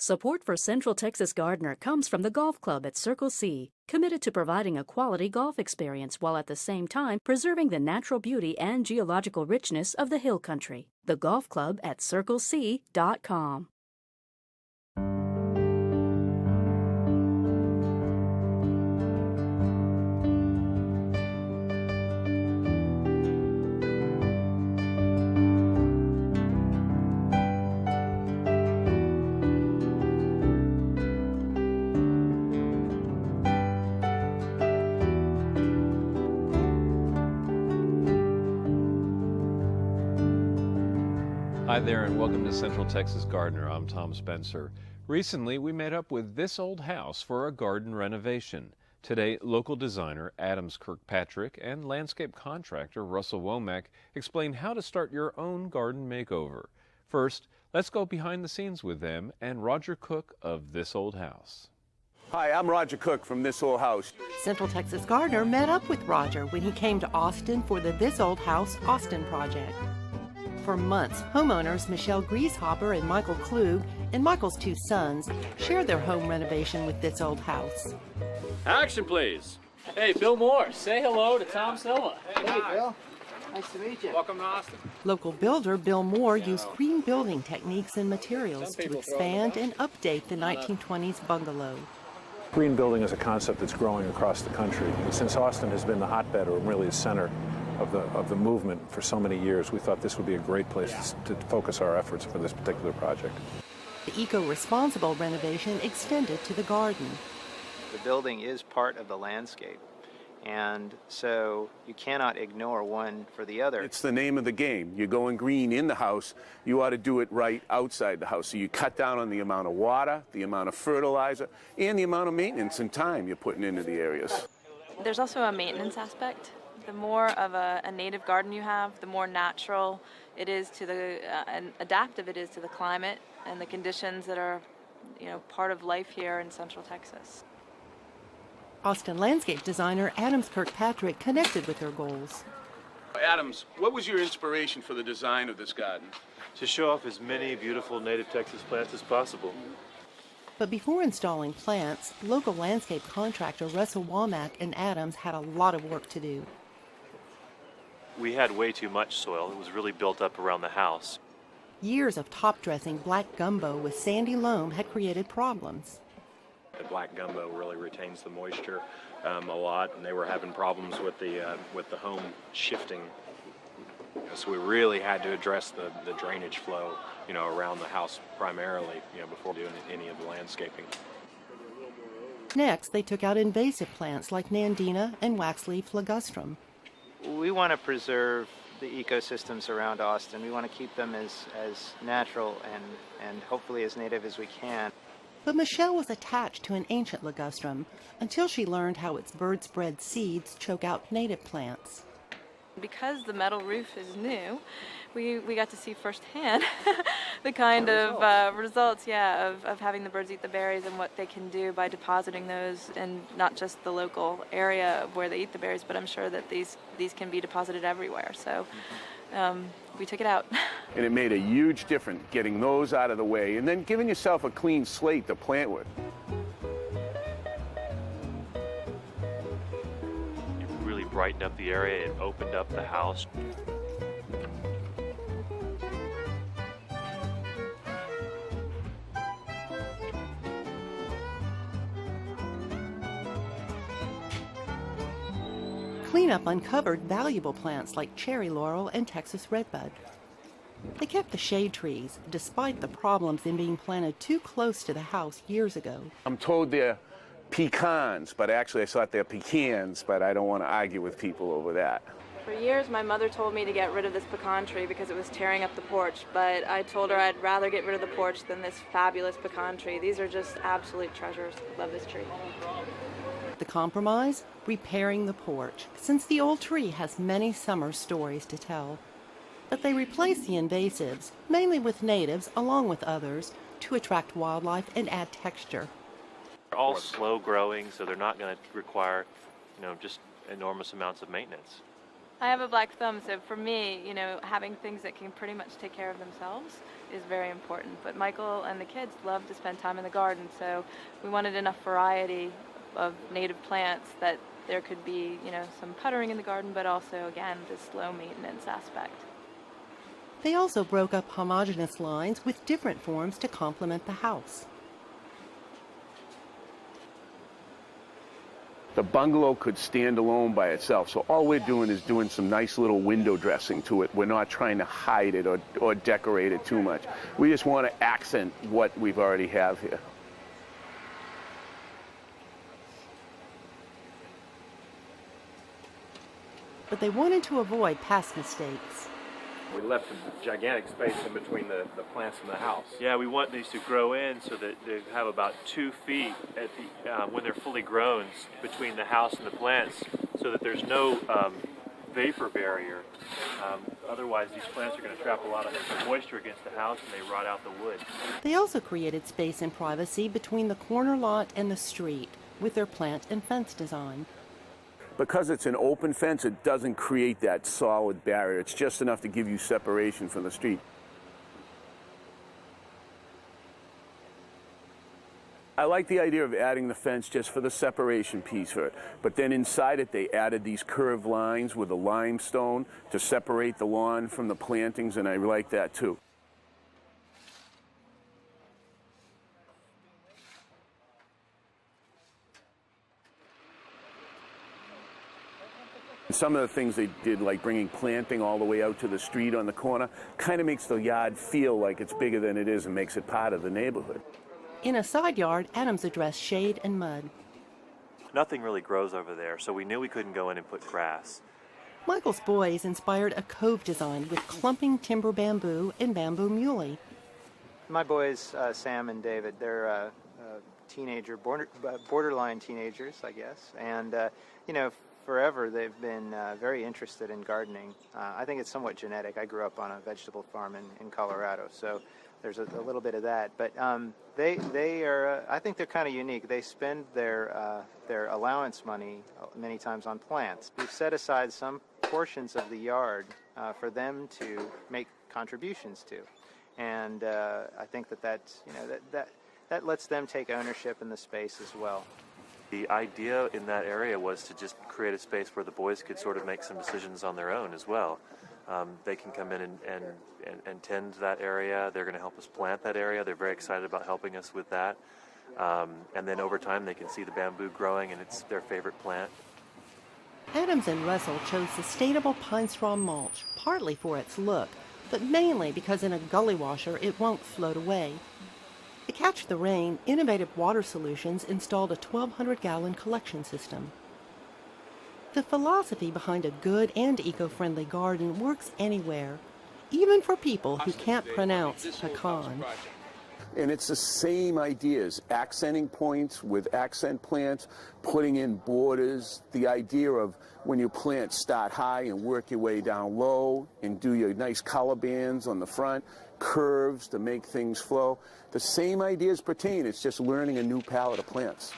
Support for Central Texas Gardner comes from the Golf Club at Circle C, committed to providing a quality golf experience while at the same time preserving the natural beauty and geological richness of the hill country. The Golf Club at CircleC.com. Hi there and welcome to Central Texas Gardner. I'm Tom Spencer. Recently, we met up with This Old House for a garden renovation. Today, local designer Adams Kirkpatrick and landscape contractor Russell Womack explain how to start your own garden makeover. First, let's go behind the scenes with them and Roger Cook of This Old House. Hi, I'm Roger Cook from This Old House. Central Texas Gardner met up with Roger when he came to Austin for the This Old House Austin project. For months, homeowners Michelle Grieshopper and Michael Klug and Michael's two sons shared their home renovation with This Old House. Action, please. Hey, Bill Moore, say hello to Tom Silva. Hey, Bill. Nice to meet you. Welcome to Austin. Local builder Bill Moore used green building techniques and materials to expand and update the 1920s bungalow. Green building is a concept that's growing across the country. And since Austin has been the hotbed or really the center of the movement for so many years, we thought this would be a great place to focus our efforts for this particular project. The eco-responsible renovation extended to the garden. The building is part of the landscape, and so you cannot ignore one for the other. It's the name of the game. You're going green in the house, you ought to do it right outside the house. So you cut down on the amount of water, the amount of fertilizer, and the amount of maintenance and time you're putting into the areas. There's also a maintenance aspect. The more of a native garden you have, the more natural it is to the and adaptive it is to the climate and the conditions that are, part of life here in Central Texas. Austin landscape designer Adams Kirkpatrick connected with their goals. Adams, what was your inspiration for the design of this garden? To show off as many beautiful native Texas plants as possible. But before installing plants, local landscape contractor Russell Womack and Adams had a lot of work to do. We had way too much soil. It was really built up around the house. Years of top-dressing black gumbo with sandy loam had created problems. The black gumbo really retains the moisture a lot, and they were having problems with the home shifting. So we really had to address the drainage flow, around the house primarily, before doing any of the landscaping. Next, they took out invasive plants like nandina and waxleaf ligustrum. We want to preserve the ecosystems around Austin. We want to keep them as natural and hopefully as native as we can. But Michelle was attached to an ancient ligustrum until she learned how its bird-spread seeds choke out native plants. Because the metal roof is new, we got to see firsthand the kind of results, of having the birds eat the berries and what they can do by depositing those in not just the local area where they eat the berries, but I'm sure that these can be deposited everywhere. So we took it out. And it made a huge difference getting those out of the way and then giving yourself a clean slate to plant with. It really brightened up the area. It opened up the house. Cleanup uncovered valuable plants like cherry laurel and Texas redbud. They kept the shade trees, despite the problems in being planted too close to the house years ago. I'm told they're pecans, but actually I thought they're pecans, but I don't want to argue with people over that. For years, my mother told me to get rid of this pecan tree because it was tearing up the porch, but I told her I'd rather get rid of the porch than this fabulous pecan tree. These are just absolute treasures. I love this tree. The compromise? Repairing the porch, since the old tree has many summer stories to tell. But they replaced the invasives, mainly with natives along with others, to attract wildlife and add texture. They're all slow growing, so they're not going to require, just enormous amounts of maintenance. I have a black thumb, so for me, having things that can pretty much take care of themselves is very important. But Michael and the kids love to spend time in the garden, so we wanted enough variety of native plants that there could be, some puttering in the garden, but also, again, this low maintenance aspect. They also broke up homogeneous lines with different forms to complement the house. The bungalow could stand alone by itself, so all we're doing is doing some nice little window dressing to it. We're not trying to hide it or decorate it too much. We just want to accent what we've already have here. But they wanted to avoid past mistakes. We left a gigantic space in between the plants and the house. Yeah, we want these to grow in so that they have about 2 feet at the when they're fully grown between the house and the plants, so that there's no vapor barrier. Otherwise, these plants are going to trap a lot of moisture against the house and they rot out the wood. They also created space and privacy between the corner lot and the street with their plant and fence design. Because it's an open fence, it doesn't create that solid barrier. It's just enough to give you separation from the street. I like the idea of adding the fence just for the separation piece for it. But then inside it, they added these curved lines with a limestone to separate the lawn from the plantings, and I like that too. Some of the things they did, like bringing planting all the way out to the street on the corner, kind of makes the yard feel like it's bigger than it is and makes it part of the neighborhood. In a side yard, Adams addressed shade and mud. Nothing really grows over there, so we knew we couldn't go in and put grass. Michael's boys inspired a cove design with clumping timber bamboo and bamboo muley. My boys, Sam and David, they're teenager, borderline teenagers, I guess, and forever they've been very interested in gardening. I think it's somewhat genetic. I grew up on a vegetable farm in Colorado, so there's a little bit of that. But they are, I think they're kind of unique. They spend their allowance money many times on plants. We've set aside some portions of the yard for them to make contributions to, and I think that lets them take ownership in the space as well. The idea in that area was to just create a space where the boys could sort of make some decisions on their own as well. They can come in and tend that area. They're going to help us plant that area. They're very excited about helping us with that. And then over time they can see the bamboo growing, and it's their favorite plant. Adams and Russell chose sustainable pine straw mulch, partly for its look, but mainly because in a gully washer it won't float away. To catch the rain, Innovative Water Solutions installed a 1,200-gallon collection system. The philosophy behind a good and eco-friendly garden works anywhere, even for people who can't pronounce pecan. And it's the same ideas, accenting points with accent plants, putting in borders, the idea of when you plant, start high and work your way down low and do your nice color bands on the front, curves to make things flow. The same ideas pertain, it's just learning a new palette of plants.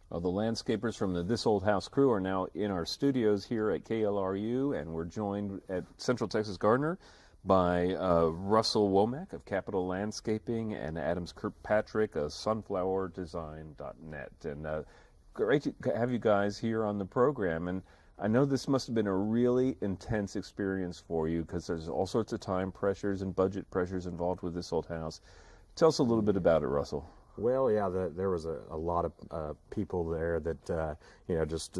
Well, the landscapers from the This Old House crew are now in our studios here at KLRU, and we're joined at Central Texas Gardner by Russell Womack of Capital Landscaping and Adams Kirkpatrick of sunflowerdesign.net. And great to have you guys here on the program. And I know this must have been a really intense experience for you because there's all sorts of time pressures and budget pressures involved with This Old House. Tell us a little bit about it, Russell. Well, yeah, there was a lot of people there that, just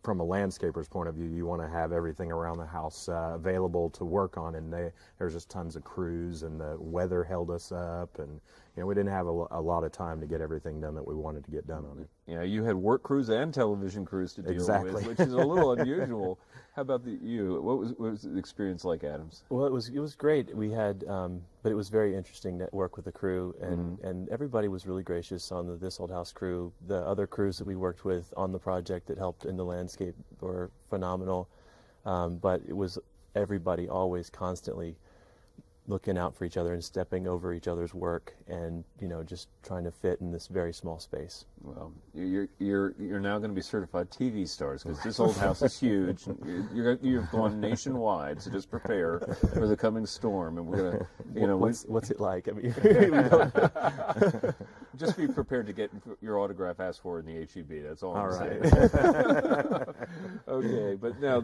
from a landscaper's point of view, you want to have everything around the house available to work on, and there's just tons of crews, and the weather held us up, and we didn't have a lot of time to get everything done that we wanted to get done on it. Yeah, you had work crews and television crews to deal with, which is a little unusual. How about you? What was the experience like, Adams? Well, it was great. We had, but it was very interesting to work with the crew, and everybody was really gracious on the This Old House crew. The other crews that we worked with on the project that helped in the landscape were phenomenal, but it was everybody always constantly looking out for each other and stepping over each other's work, and just trying to fit in this very small space. Well, you're now going to be certified TV stars, because this old house is huge. You've gone nationwide, so just prepare for the coming storm. And we're going to, what's it like? I mean, just be prepared to get your autograph asked for in the HEB. That's all I'm saying. Okay, but now.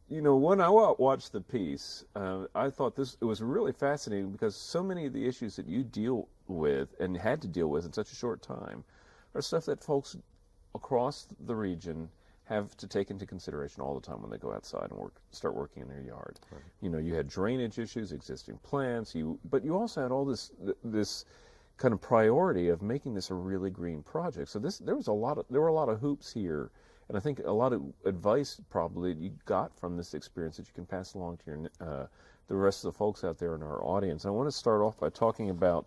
When I watched the piece, I thought it was really fascinating, because so many of the issues that you deal with and had to deal with in such a short time are stuff that folks across the region have to take into consideration all the time when they go outside and start working in their yard. Right. You had drainage issues, existing plants, but you also had all this kind of priority of making this a really green project. So there were a lot of hoops here. And I think a lot of advice probably you got from this experience that you can pass along to the rest of the folks out there in our audience. And I want to start off by talking about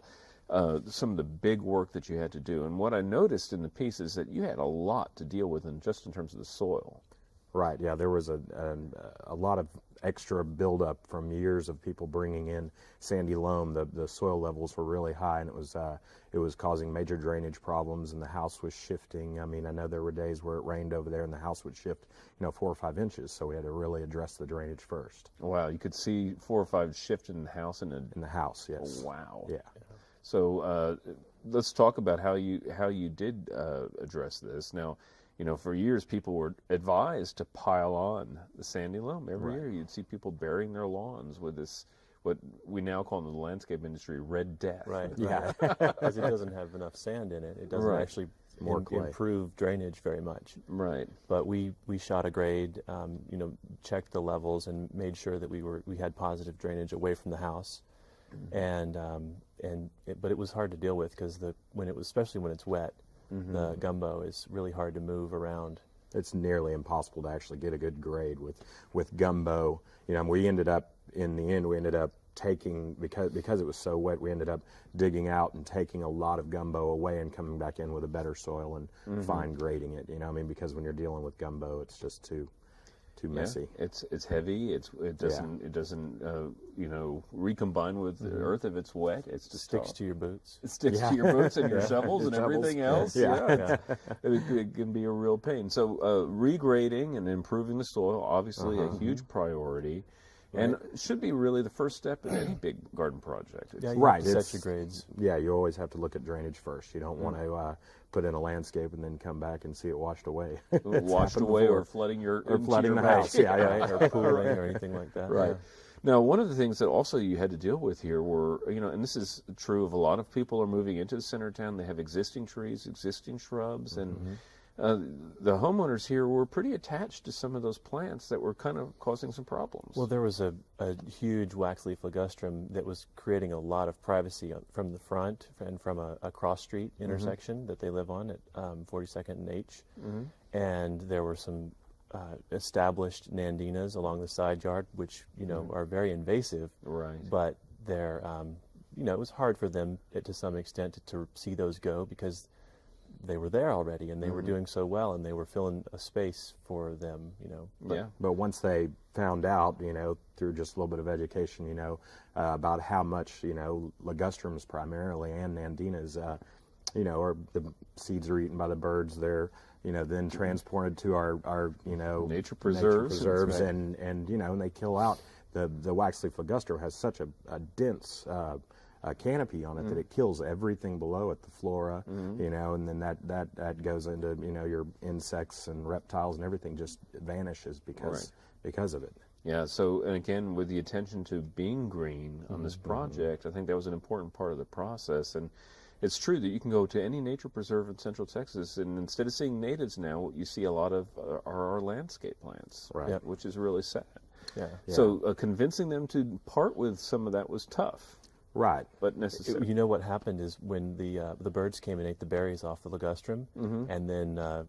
some of the big work that you had to do. And what I noticed in the piece is that you had a lot to deal with, just in terms of the soil. Right. Yeah, there was a lot of extra buildup from years of people bringing in sandy loam. The soil levels were really high, and it was causing major drainage problems, and the house was shifting. I mean, I know there were days where it rained over there and the house would shift 4 or 5 inches, so we had to really address the drainage first. Wow, you could see 4 or 5 shift in the house. In the house, yes. Oh, wow. Yeah. So let's talk about how you did address this. Now, for years people were advised to pile on the sandy loam. Every year you'd see people burying their lawns with this, what we now call in the landscape industry, red death. Right. Yeah. Because it doesn't have enough sand in it. It doesn't actually improve drainage very much. Right. But we shot a grade, checked the levels, and made sure that we had positive drainage away from the house. Mm-hmm. But it was hard to deal with, because especially when it's wet. Mm-hmm. The gumbo is really hard to move around. It's nearly impossible to actually get a good grade with gumbo. We ended up taking, because it was so wet, we ended up digging out and taking a lot of gumbo away and coming back in with a better soil and fine grading it. Because when you're dealing with gumbo, it's just too messy. It's heavy. It doesn't recombine with the earth if it's wet. It's just sticks to your boots. It sticks to your boots and your shovels and everything else. Yeah. It can be a real pain. So regrading and improving the soil, obviously a huge priority. Right. And it should be really the first step in any big garden project. Right. Set your grades. Yeah, you always have to look at drainage first. You don't want to put in a landscape and then come back and see it washed away. Washed away or flooding the house. Yeah, or pooling or anything like that. Right. Yeah. Now, one of the things that also you had to deal with here were, and this is true of a lot of people are moving into the center of town. They have existing trees, existing shrubs, and the homeowners here were pretty attached to some of those plants that were kind of causing some problems. Well, there was a huge waxleaf ligustrum that was creating a lot of privacy from the front and from a cross-street intersection that they live on at 42nd and H. And there were some established nandinas along the side yard, which, are very invasive. Right. But they're, it was hard for them to some extent to see those go, because they were there already, and they were doing so well, and they were filling a space for them, But once they found out, through just a little bit of education, about how much, ligustrums primarily and nandinas, or the seeds are eaten by the birds, they're, then transported to our nature preserves, and they kill out. The waxleaf ligustrum has such a dense canopy on it that it kills everything below it, the flora, and then that goes into your insects and reptiles, and everything just vanishes because of it. Yeah. So, and again, with the attention to being green on this project, I think that was an important part of the process. And it's true that you can go to any nature preserve in Central Texas, and instead of seeing natives now, what you see a lot of are our landscape plants, right? Which is really sad. Yeah. So convincing them to part with some of that was tough. Right. But necessary. What happened is when the birds came and ate the berries off the ligustrum, and then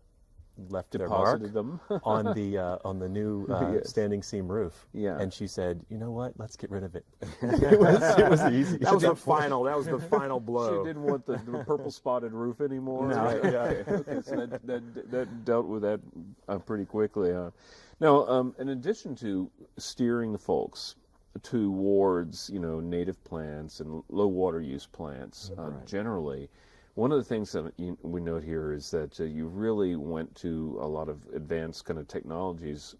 left their mark them on the new standing seam roof. Yeah. And she said, "You know what? Let's get rid of it." it was easy. That was the final blow. She didn't want the purple spotted roof anymore. No. Right? Okay. So that dealt with that pretty quickly. Now, in addition to steering the folks towards native plants and low water use plants generally. One of the things that we note here is that you really went to a lot of advanced kind of technologies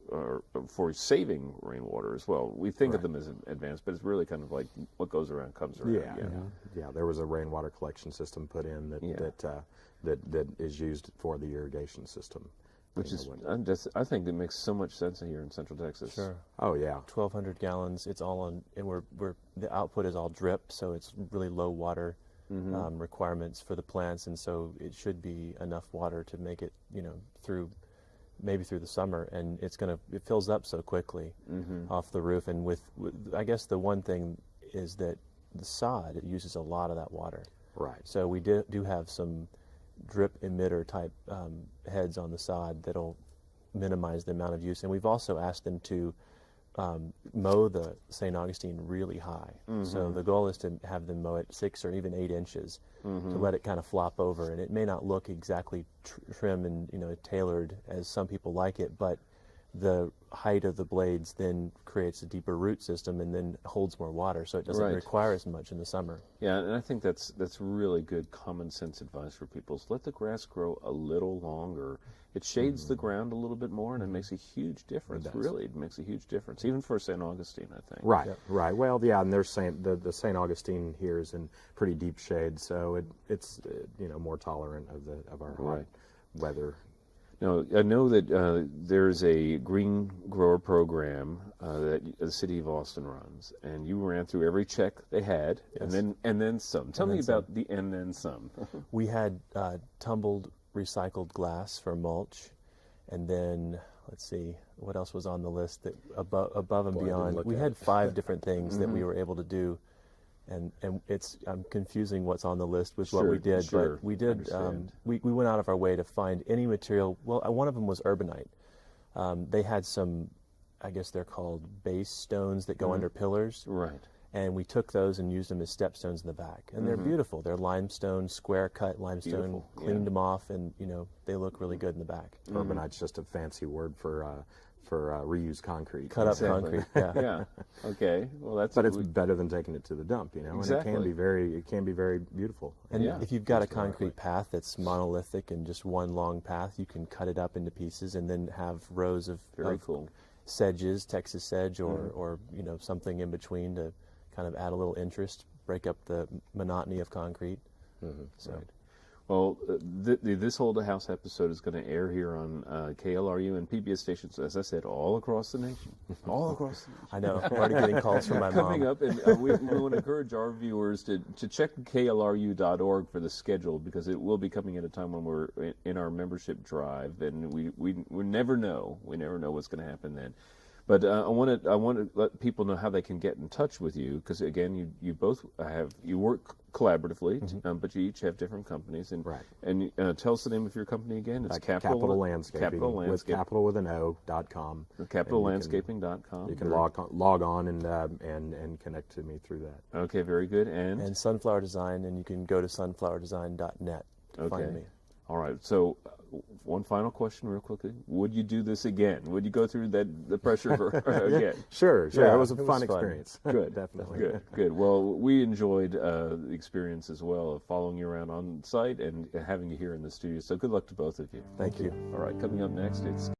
for saving rainwater as well. We think of them as advanced, but it's really kind of like what goes around comes around. Yeah. There was a rainwater collection system put in that is used for the irrigation system. Which is, I think it makes so much sense here in Central Texas. Sure. Oh yeah. 1,200 gallons. It's all on, and the output is all drip, so it's really low water requirements for the plants, and so it should be enough water to make it, maybe through the summer, and it fills up so quickly off the roof. And with I guess the one thing is that the sod, it uses a lot of that water. Right. So we do have some drip emitter type heads on the sod that'll minimize the amount of use. And we've also asked them to mow the St. Augustine really high. So the goal is to have them mow it 6 or even 8 inches to let it kind of flop over. And it may not look exactly trim and tailored as some people like it, but the height of the blades then creates a deeper root system and then holds more water, so it doesn't require as much in the summer. Yeah, and I think that's really good common sense advice for people. So let the grass grow a little longer. It shades the ground a little bit more, and it makes a huge difference. Really, it makes a huge difference, even for St. Augustine, I think. Right, right. Well, yeah, and there's the St. Augustine here is in pretty deep shade, so it's more tolerant of our hot weather. Now, I know that there's a green grower program that the city of Austin runs, and you ran through every check they had, and then some. Tell me about the and then some. We had tumbled recycled glass for mulch, and then let's see what else was on the list that above and beyond. We had 5 different things that we were able to do. And I'm confusing what's on the list with what we did, but we did. We went out of our way to find any material. Well, one of them was urbanite. They had some, I guess they're called base stones that go under pillars. Right. And we took those and used them as stepstones in the back, and they're beautiful. They're limestone, square cut limestone. Cleaned them off, and they look really good in the back. Urbanite's just a fancy word for reused concrete. Cut up concrete. Yeah. Okay. Well, that's. But it's better than taking it to the dump, Exactly. And it can be very beautiful. And if you've got a concrete path that's monolithic and just one long path, you can cut it up into pieces and then have rows of sedges, Texas sedge, or something in between to kind of add a little interest, break up the monotony of concrete. So. Right. Well, this Hold a House episode is going to air here on KLRU and PBS stations, as I said, all across the nation. All across the nation. I know. I'm already getting calls from my mom. Coming up, and we want to encourage our viewers to check KLRU.org for the schedule, because it will be coming at a time when we're in our membership drive, and we never know. We never know what's going to happen then. But I want to let people know how they can get in touch with you, because again, you both work collaboratively, but you each have different companies. And tell us the name of your company again. It's Capital Landscaping. Capital Landscaping. With capital with an O.com. CapitalLandscaping.com. You can log on and connect to me through that. Okay, very good. And Sunflower Design, and you can go to sunflowerdesign.net to find me. All right. So, one final question, real quickly: would you do this again? Would you go through the pressure again? Sure. Yeah, it was a fun experience. Good, definitely. Good. Well, we enjoyed the experience as well of following you around on site and having you here in the studio. So, good luck to both of you. Thank you. All right. Coming up next, it's